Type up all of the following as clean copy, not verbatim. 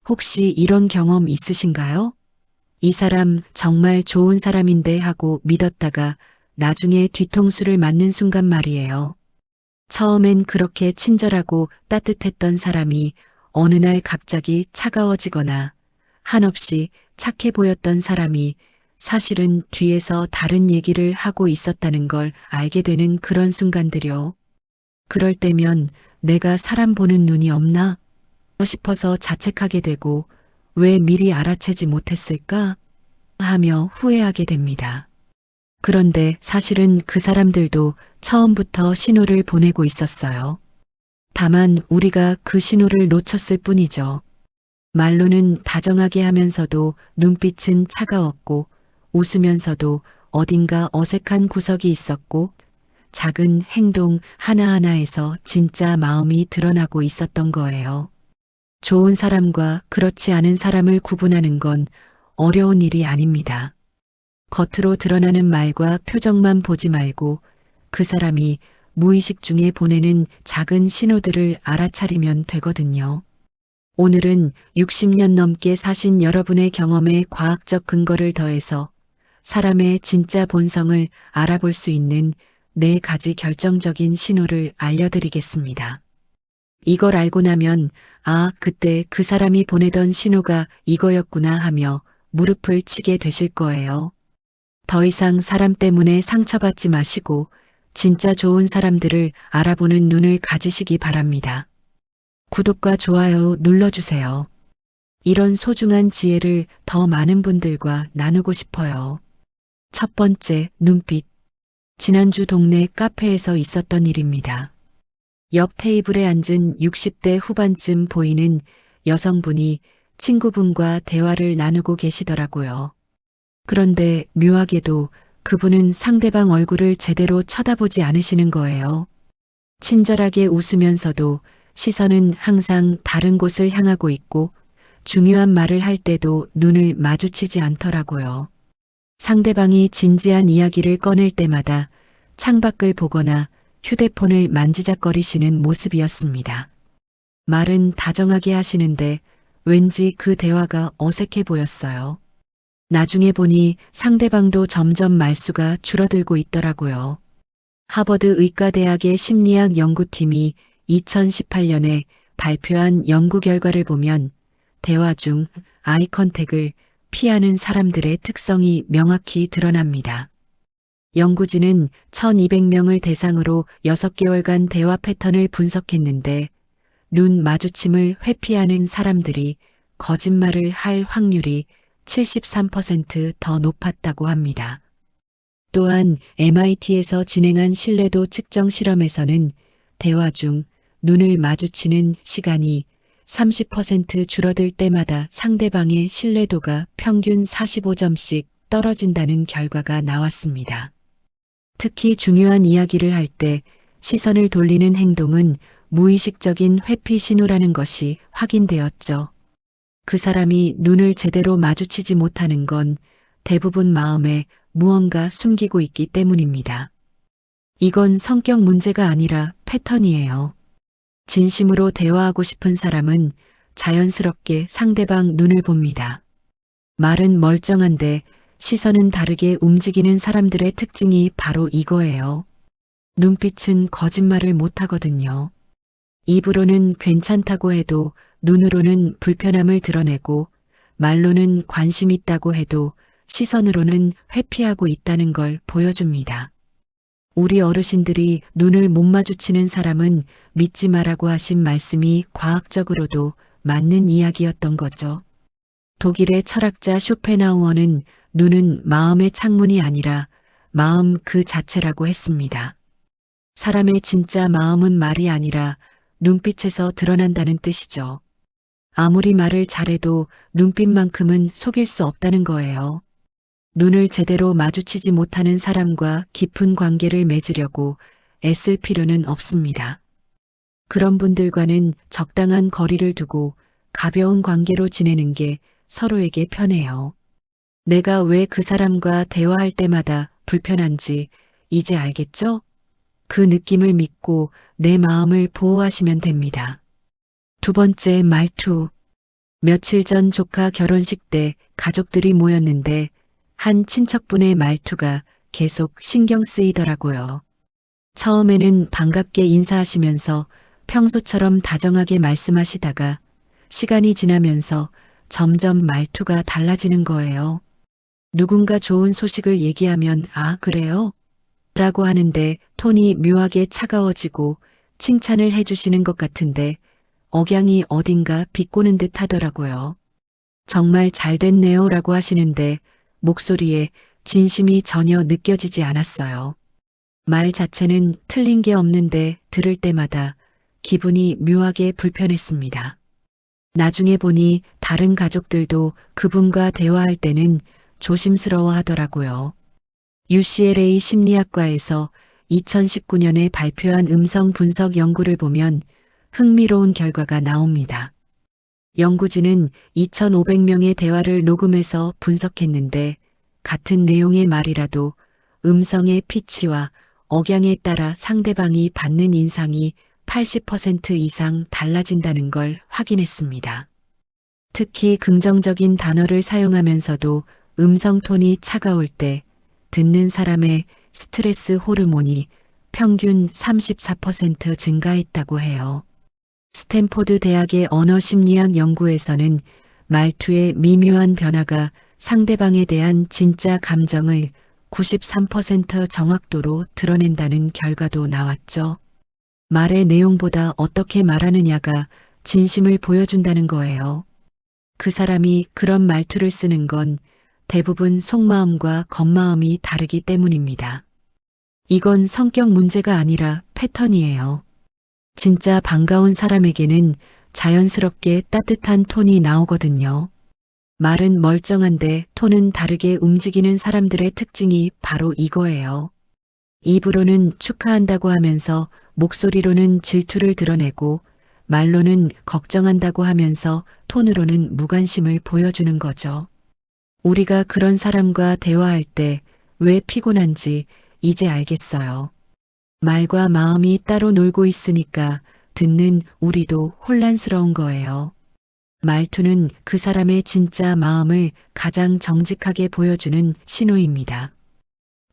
혹시 이런 경험 있으신가요? 이 사람 정말 좋은 사람인데 하고 믿었다가 나중에 뒤통수를 맞는 순간 말이에요. 처음엔 그렇게 친절하고 따뜻했던 사람이 어느 날 갑자기 차가워지거나 한없이 착해 보였던 사람이 사실은 뒤에서 다른 얘기를 하고 있었다는 걸 알게 되는 그런 순간들요. 그럴 때면 내가 사람 보는 눈이 없나 싶어서 자책하게 되고 왜 미리 알아채지 못했을까 하며 후회하게 됩니다. 그런데 사실은 그 사람들도 처음부터 신호를 보내고 있었어요. 다만 우리가 그 신호를 놓쳤을 뿐이죠. 말로는 다정하게 하면서도 눈빛은 차가웠고 웃으면서도 어딘가 어색한 구석이 있었고 작은 행동 하나하나에서 진짜 마음이 드러나고 있었던 거예요. 좋은 사람과 그렇지 않은 사람을 구분하는 건 어려운 일이 아닙니다. 겉으로 드러나는 말과 표정만 보지 말고 그 사람이 무의식 중에 보내는 작은 신호들을 알아차리면 되거든요. 오늘은 60년 넘게 사신 여러분의 경험에 과학적 근거를 더해서 사람의 진짜 본성을 알아볼 수 있는 4가지 결정적인 신호를 알려드리겠습니다. 이걸 알고 나면 그때 그 사람이 보내던 신호가 이거였구나 하며 무릎을 치게 되실 거예요. 더 이상 사람 때문에 상처받지 마시고 진짜 좋은 사람들을 알아보는 눈을 가지시기 바랍니다. 구독과 좋아요 눌러주세요. 이런 소중한 지혜를 더 많은 분들과 나누고 싶어요. 첫 번째, 눈빛. 지난주 동네 카페에서 있었던 일입니다. 옆 테이블에 앉은 60대 후반쯤 보이는 여성분이 친구분과 대화를 나누고 계시더라고요. 그런데 묘하게도 그분은 상대방 얼굴을 제대로 쳐다보지 않으시는 거예요. 친절하게 웃으면서도 시선은 항상 다른 곳을 향하고 있고 중요한 말을 할 때도 눈을 마주치지 않더라고요. 상대방이 진지한 이야기를 꺼낼 때마다 창밖을 보거나 휴대폰을 만지작거리시는 모습이었습니다. 말은 다정하게 하시는데 왠지 그 대화가 어색해 보였어요. 나중에 보니 상대방도 점점 말수가 줄어들고 있더라고요. 하버드 의과대학의 심리학 연구팀이 2018년에 발표한 연구 결과를 보면 대화 중 아이 컨택을 피하는 사람들의 특성이 명확히 드러납니다. 연구진은 1200명을 대상으로 6개월간 대화 패턴을 분석했는데 눈 마주침을 회피하는 사람들이 거짓말을 할 확률이 73%더 높았다고 합니다. 또한 MIT에서 진행한 신뢰도 측정 실험에서는 대화 중 눈을 마주치는 시간이 30% 줄어들 때마다 상대방의 신뢰도가 평균 45점씩 떨어진다는 결과가 나왔습니다. 특히 중요한 이야기를 할 때 시선을 돌리는 행동은 무의식적인 회피 신호라는 것이 확인되었죠. 그 사람이 눈을 제대로 마주치지 못하는 건 대부분 마음에 무언가 숨기고 있기 때문입니다. 이건 성격 문제가 아니라 패턴이에요. 진심으로 대화하고 싶은 사람은 자연스럽게 상대방 눈을 봅니다. 말은 멀쩡한데 시선은 다르게 움직이는 사람들의 특징이 바로 이거예요. 눈빛은 거짓말을 못하거든요. 입으로는 괜찮다고 해도 눈으로는 불편함을 드러내고 말로는 관심 있다고 해도 시선으로는 회피하고 있다는 걸 보여줍니다. 우리 어르신들이 눈을 못 마주치는 사람은 믿지 마라고 하신 말씀이 과학적으로도 맞는 이야기였던 거죠. 독일의 철학자 쇼펜하우어는 눈은 마음의 창문이 아니라 마음 그 자체라고 했습니다. 사람의 진짜 마음은 말이 아니라 눈빛에서 드러난다는 뜻이죠. 아무리 말을 잘해도 눈빛만큼은 속일 수 없다는 거예요. 눈을 제대로 마주치지 못하는 사람과 깊은 관계를 맺으려고 애쓸 필요는 없습니다. 그런 분들과는 적당한 거리를 두고 가벼운 관계로 지내는 게 서로에게 편해요. 내가 왜 그 사람과 대화할 때마다 불편한지 이제 알겠죠? 그 느낌을 믿고 내 마음을 보호하시면 됩니다. 두 번째, 말투. 며칠 전 조카 결혼식 때 가족들이 모였는데 한 친척분의 말투가 계속 신경 쓰이더라고요. 처음에는 반갑게 인사하시면서 평소처럼 다정하게 말씀하시다가 시간이 지나면서 점점 말투가 달라지는 거예요. 누군가 좋은 소식을 얘기하면 아, 그래요? 라고 하는데 톤이 묘하게 차가워지고 칭찬을 해주시는 것 같은데 억양이 어딘가 비꼬는 듯 하더라고요. 정말 잘 됐네요 라고 하시는데 목소리에 진심이 전혀 느껴지지 않았어요. 말 자체는 틀린 게 없는데 들을 때마다 기분이 묘하게 불편했습니다. 나중에 보니 다른 가족들도 그분과 대화할 때는 조심스러워 하더라고요. UCLA 심리학과에서 2019년에 발표한 음성 분석 연구를 보면 흥미로운 결과가 나옵니다. 연구진은 2,500명의 대화를 녹음해서 분석했는데 같은 내용의 말이라도 음성의 피치와 억양에 따라 상대방이 받는 인상이 80% 이상 달라진다는 걸 확인했습니다. 특히 긍정적인 단어를 사용하면서도 음성 톤이 차가울 때 듣는 사람의 스트레스 호르몬이 평균 34% 증가했다고 해요. 스탠포드 대학의 언어심리학 연구에서는 말투의 미묘한 변화가 상대방에 대한 진짜 감정을 93% 정확도로 드러낸다는 결과도 나왔죠. 말의 내용보다 어떻게 말하느냐가 진심을 보여준다는 거예요. 그 사람이 그런 말투를 쓰는 건 대부분 속마음과 겉마음이 다르기 때문입니다. 이건 성격 문제가 아니라 패턴이에요. 진짜 반가운 사람에게는 자연스럽게 따뜻한 톤이 나오거든요. 말은 멀쩡한데 톤은 다르게 움직이는 사람들의 특징이 바로 이거예요. 입으로는 축하한다고 하면서 목소리로는 질투를 드러내고 말로는 걱정한다고 하면서 톤으로는 무관심을 보여주는 거죠. 우리가 그런 사람과 대화할 때 왜 피곤한지 이제 알겠어요. 말과 마음이 따로 놀고 있으니까 듣는 우리도 혼란스러운 거예요. 말투는 그 사람의 진짜 마음을 가장 정직하게 보여주는 신호입니다.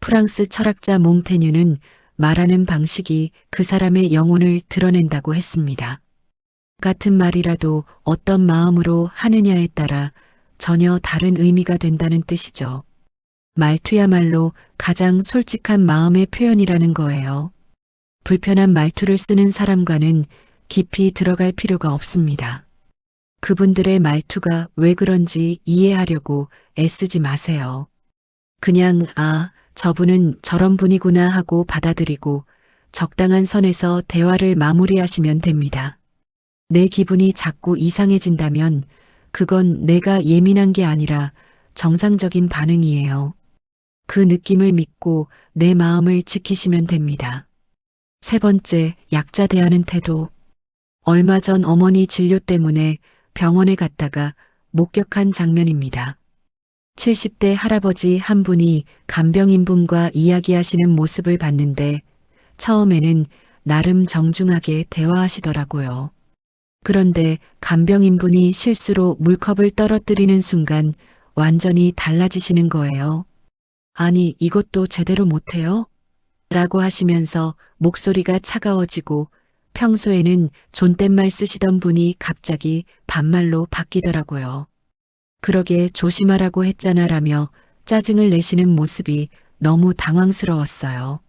프랑스 철학자 몽테뉴는 말하는 방식이 그 사람의 영혼을 드러낸다고 했습니다. 같은 말이라도 어떤 마음으로 하느냐에 따라 전혀 다른 의미가 된다는 뜻이죠. 말투야말로 가장 솔직한 마음의 표현이라는 거예요. 불편한 말투를 쓰는 사람과는 깊이 들어갈 필요가 없습니다. 그분들의 말투가 왜 그런지 이해하려고 애쓰지 마세요. 그냥 아, 저분은 저런 분이구나 하고 받아들이고 적당한 선에서 대화를 마무리하시면 됩니다. 내 기분이 자꾸 이상해진다면 그건 내가 예민한 게 아니라 정상적인 반응이에요. 그 느낌을 믿고 내 마음을 지키시면 됩니다. 세 번째, 약자 대하는 태도. 얼마 전 어머니 진료 때문에 병원에 갔다가 목격한 장면입니다. 70대 할아버지 한 분이 간병인분과 이야기하시는 모습을 봤는데 처음에는 나름 정중하게 대화하시더라고요. 그런데 간병인분이 실수로 물컵을 떨어뜨리는 순간 완전히 달라지시는 거예요. 아니, 이것도 제대로 못해요? 라고 하시면서 목소리가 차가워지고 평소에는 존댓말 쓰시던 분이 갑자기 반말로 바뀌더라고요. 그러게 조심하라고 했잖아 라며 짜증을 내시는 모습이 너무 당황스러웠어요.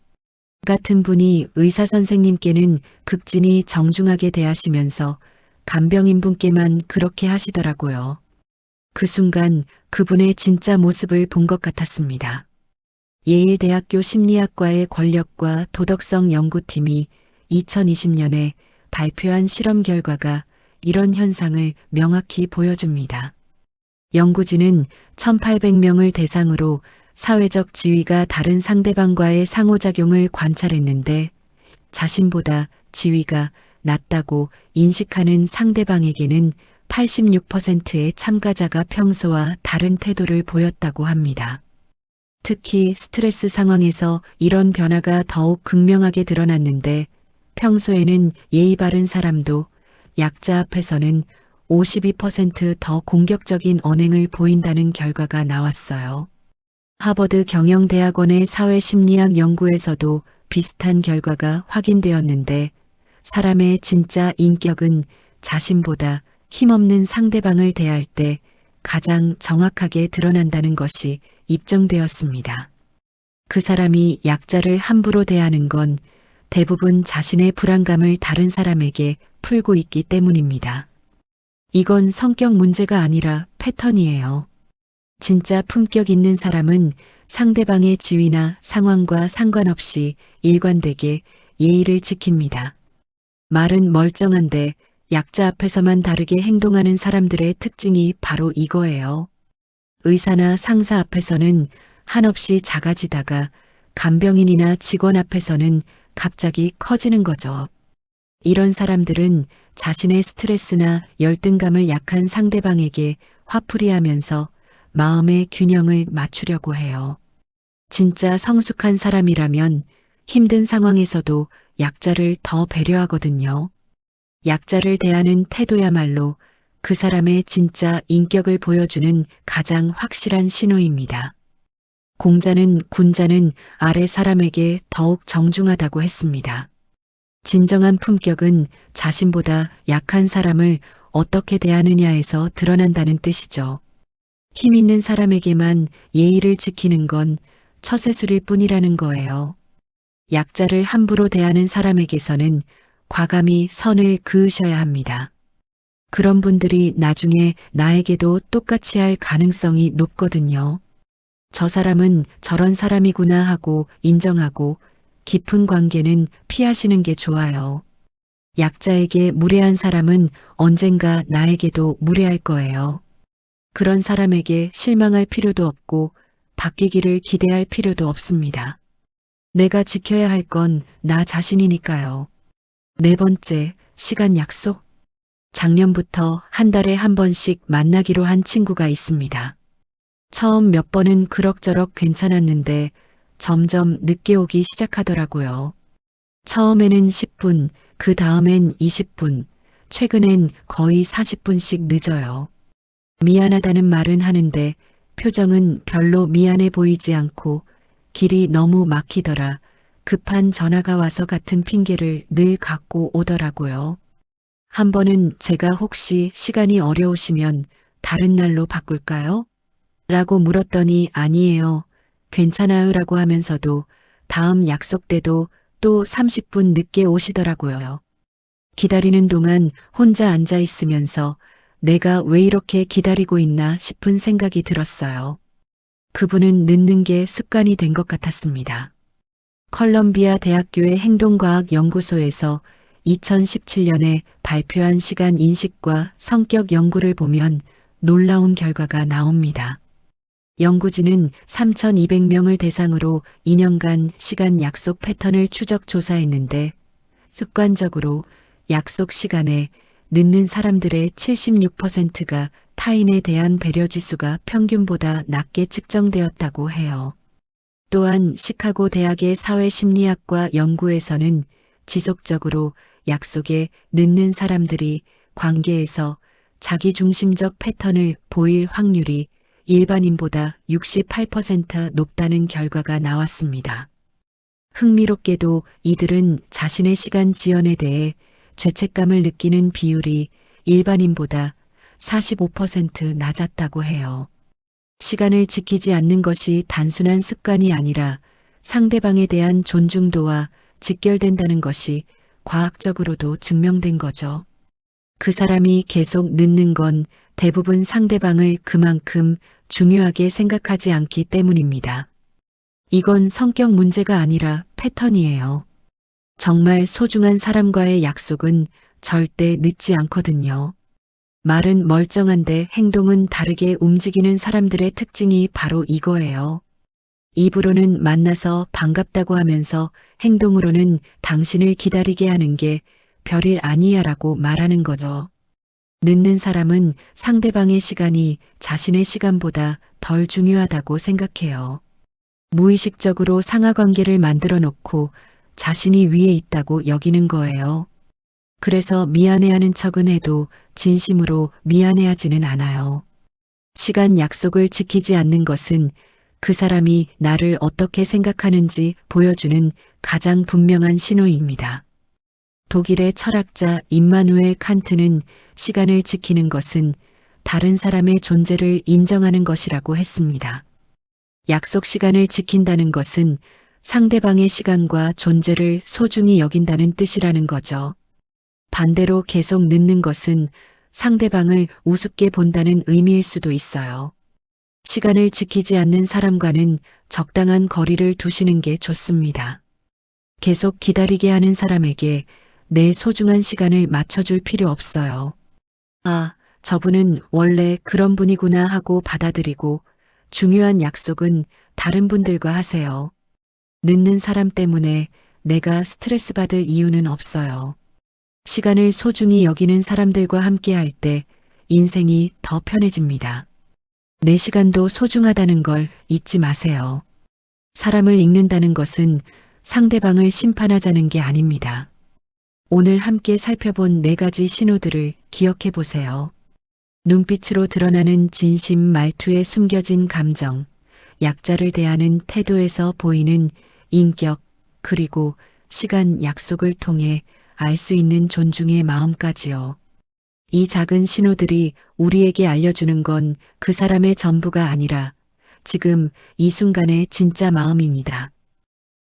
같은 분이 의사 선생님께는 극진히 정중하게 대하시면서 간병인분께만 그렇게 하시더라고요. 그 순간 그분의 진짜 모습을 본 것 같았습니다. 예일대학교 심리학과의 권력과 도덕성 연구팀이 2020년에 발표한 실험 결과가 이런 현상을 명확히 보여줍니다. 연구진은 1,800명을 대상으로 사회적 지위가 다른 상대방과의 상호작용을 관찰했는데 자신보다 지위가 낮다고 인식하는 상대방에게는 86%의 참가자가 평소와 다른 태도를 보였다고 합니다. 특히 스트레스 상황에서 이런 변화가 더욱 극명하게 드러났는데 평소에는 예의 바른 사람도 약자 앞에서는 52%더 공격적인 언행을 보인다는 결과가 나왔어요. 하버드 경영대학원의 사회심리학 연구에서도 비슷한 결과가 확인되었는데 사람의 진짜 인격은 자신보다 힘없는 상대방을 대할 때 가장 정확하게 드러난다는 것이 입증되었습니다. 그 사람이 약자를 함부로 대하는 건 대부분 자신의 불안감을 다른 사람에게 풀고 있기 때문입니다. 이건 성격 문제가 아니라 패턴이에요. 진짜 품격 있는 사람은 상대방의 지위나 상황과 상관없이 일관되게 예의를 지킵니다. 말은 멀쩡한데 약자 앞에서만 다르게 행동하는 사람들의 특징이 바로 이거예요. 의사나 상사 앞에서는 한없이 작아지다가 간병인이나 직원 앞에서는 갑자기 커지는 거죠. 이런 사람들은 자신의 스트레스나 열등감을 약한 상대방에게 화풀이하면서 마음의 균형을 맞추려고 해요. 진짜 성숙한 사람이라면 힘든 상황에서도 약자를 더 배려하거든요. 약자를 대하는 태도야말로 그 사람의 진짜 인격을 보여주는 가장 확실한 신호입니다. 공자는 군자는 아래 사람에게 더욱 정중하다고 했습니다. 진정한 품격은 자신보다 약한 사람을 어떻게 대하느냐에서 드러난다는 뜻이죠. 힘 있는 사람에게만 예의를 지키는 건 처세술일 뿐이라는 거예요. 약자를 함부로 대하는 사람에게서는 과감히 선을 그으셔야 합니다. 그런 분들이 나중에 나에게도 똑같이 할 가능성이 높거든요. 저 사람은 저런 사람이구나 하고 인정하고 깊은 관계는 피하시는 게 좋아요. 약자에게 무례한 사람은 언젠가 나에게도 무례할 거예요. 그런 사람에게 실망할 필요도 없고 바뀌기를 기대할 필요도 없습니다. 내가 지켜야 할 건 나 자신이니까요. 네 번째, 시간 약속. 작년부터 한 달에 한 번씩 만나기로 한 친구가 있습니다. 처음 몇 번은 그럭저럭 괜찮았는데 점점 늦게 오기 시작하더라고요. 처음에는 10분, 그 다음엔 20분, 최근엔 거의 40분씩 늦어요. 미안하다는 말은 하는데 표정은 별로 미안해 보이지 않고 길이 너무 막히더라. 급한 전화가 와서 같은 핑계를 늘 갖고 오더라고요. 한 번은 제가 혹시 시간이 어려우시면 다른 날로 바꿀까요? 라고 물었더니 아니에요. 괜찮아요 라고 하면서도 다음 약속 때도 또 30분 늦게 오시더라고요. 기다리는 동안 혼자 앉아 있으면서 내가 왜 이렇게 기다리고 있나 싶은 생각이 들었어요. 그분은 늦는 게 습관이 된 것 같았습니다. 컬럼비아 대학교의 행동과학연구소에서 2017년에 발표한 시간 인식과 성격 연구를 보면 놀라운 결과가 나옵니다. 연구진은 3,200명을 대상으로 2년간 시간 약속 패턴을 추적 조사했는데 습관적으로 약속 시간에 늦는 사람들의 76%가 타인에 대한 배려 지수가 평균보다 낮게 측정되었다고 해요. 또한 시카고 대학의 사회심리학과 연구에서는 지속적으로 약속에 늦는 사람들이 관계에서 자기중심적 패턴을 보일 확률이 일반인보다 68% 높다는 결과가 나왔습니다. 흥미롭게도 이들은 자신의 시간 지연에 대해 죄책감을 느끼는 비율이 일반인보다 45% 낮았다고 해요. 시간을 지키지 않는 것이 단순한 습관이 아니라 상대방에 대한 존중도와 직결된다는 것이 과학적으로도 증명된 거죠. 그 사람이 계속 늦는 건 대부분 상대방을 그만큼 중요하게 생각하지 않기 때문입니다. 이건 성격 문제가 아니라 패턴이에요. 정말 소중한 사람과의 약속은 절대 늦지 않거든요. 말은 멀쩡한데 행동은 다르게 움직이는 사람들의 특징이 바로 이거예요. 입으로는 만나서 반갑다고 하면서 행동으로는 당신을 기다리게 하는 게 별일 아니야라고 말하는 거죠. 늦는 사람은 상대방의 시간이 자신의 시간보다 덜 중요하다고 생각해요. 무의식적으로 상하관계를 만들어 놓고 자신이 위에 있다고 여기는 거예요. 그래서 미안해하는 척은 해도 진심으로 미안해하지는 않아요. 시간 약속을 지키지 않는 것은 그 사람이 나를 어떻게 생각하는지 보여주는 가장 분명한 신호입니다. 독일의 철학자 임마누엘 칸트는 시간을 지키는 것은 다른 사람의 존재를 인정하는 것이라고 했습니다. 약속 시간을 지킨다는 것은 상대방의 시간과 존재를 소중히 여긴다는 뜻이라는 거죠. 반대로 계속 늦는 것은 상대방을 우습게 본다는 의미일 수도 있어요. 시간을 지키지 않는 사람과는 적당한 거리를 두시는 게 좋습니다. 계속 기다리게 하는 사람에게 내 소중한 시간을 맞춰줄 필요 없어요. 아, 저분은 원래 그런 분이구나 하고 받아들이고 중요한 약속은 다른 분들과 하세요. 늦는 사람 때문에 내가 스트레스 받을 이유는 없어요. 시간을 소중히 여기는 사람들과 함께 할 때 인생이 더 편해집니다. 내 시간도 소중하다는 걸 잊지 마세요. 사람을 읽는다는 것은 상대방을 심판하자는 게 아닙니다. 오늘 함께 살펴본 4가지 신호들을 기억해 보세요. 눈빛으로 드러나는 진심, 말투에 숨겨진 감정, 약자를 대하는 태도에서 보이는 인격, 그리고 시간 약속을 통해 알 수 있는 존중의 마음까지요. 이 작은 신호들이 우리에게 알려주는 건 그 사람의 전부가 아니라 지금 이 순간의 진짜 마음입니다.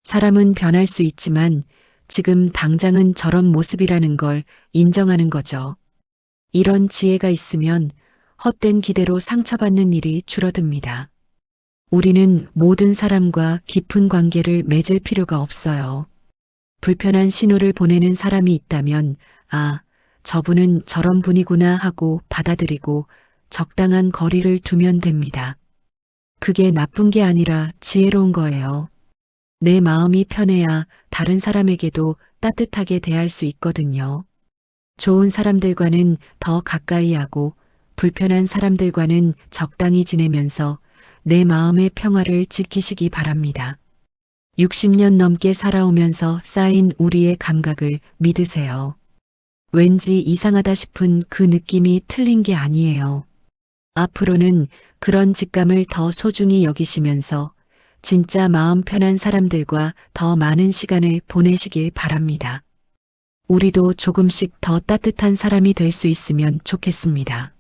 사람은 변할 수 있지만 지금 당장은 저런 모습이라는 걸 인정하는 거죠. 이런 지혜가 있으면 헛된 기대로 상처받는 일이 줄어듭니다. 우리는 모든 사람과 깊은 관계를 맺을 필요가 없어요. 불편한 신호를 보내는 사람이 있다면, 아, 저분은 저런 분이구나 하고 받아들이고 적당한 거리를 두면 됩니다. 그게 나쁜 게 아니라 지혜로운 거예요. 내 마음이 편해야 다른 사람에게도 따뜻하게 대할 수 있거든요. 좋은 사람들과는 더 가까이 하고 불편한 사람들과는 적당히 지내면서 내 마음의 평화를 지키시기 바랍니다. 60년 넘게 살아오면서 쌓인 우리의 감각을 믿으세요. 왠지 이상하다 싶은 그 느낌이 틀린 게 아니에요. 앞으로는 그런 직감을 더 소중히 여기시면서 진짜 마음 편한 사람들과 더 많은 시간을 보내시길 바랍니다. 우리도 조금씩 더 따뜻한 사람이 될 수 있으면 좋겠습니다.